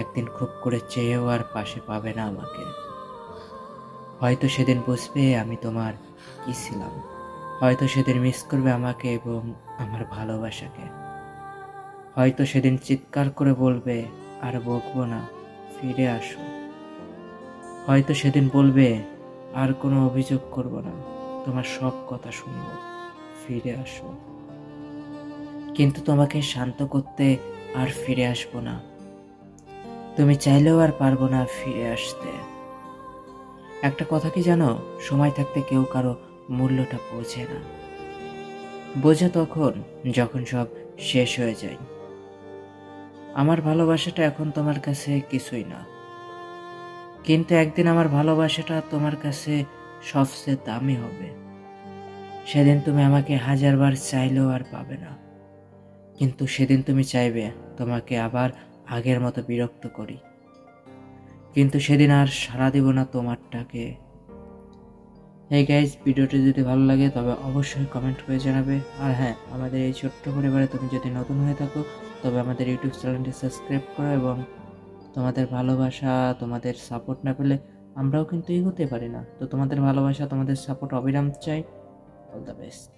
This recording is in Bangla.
একদিন খুব করে চেয়েও আর পাশে পাবে না আমাকে। হয়তো সেদিন বুঝবে আমি তোমার কি ছিলাম। হয়তো সেদিন মিস করবে আমাকে এবং আমার ভালোবাসাকে। হয়তো সেদিন চিৎকার করে বলবে, আর বকবো না, ফিরে আসো। হয়তো সেদিন বলবে, আর কোনো অভিযোগ করব না, তোমার সব কথা শুনবো, ফিরে আসো। কিন্তু তোমাকে শান্ত করতে আর ফিরে আসবো না। তুমি চাইলেও আর পারবো না ফিরে আসতে। একটা কথা কি জানো, সময় থাকতে কেউ কারো মূল্যটা বোঝে না। বোঝে তখন যখন সব শেষ হয়ে যায়। আমার ভালোবাসাটা এখন তোমার কাছে কিছুই না, কিন্তু একদিন আমার ভালোবাসাটা তোমার কাছে সবচেয়ে দামি হবে। সেদিন তুমি আমাকে হাজারবার চাইলেও আর পাবে না, কিন্তু সেদিন তুমি চাইবে তোমাকে আবার আগের মতো বিরক্ত করি, কিন্তু সেদিন আর সাড়া দিব না তোমারটাকে। এই গাইজ, ভিডিওটি যদি ভালো লাগে তবে অবশ্যই কমেন্ট করে জানাবে। আর হ্যাঁ, আমাদের এই ছোট্ট পরিবারে তুমি যদি নতুন হয়ে থাকো তবে আমাদের ইউটিউব চ্যানেলটি সাবস্ক্রাইব করো, এবং তোমাদের ভালোবাসা, তোমাদের সাপোর্ট না পেলে আমরাও কিন্তু এগোতে পারি না। তো তোমাদের ভালোবাসা, তোমাদের সাপোর্ট অবিরাম চাই। All the best.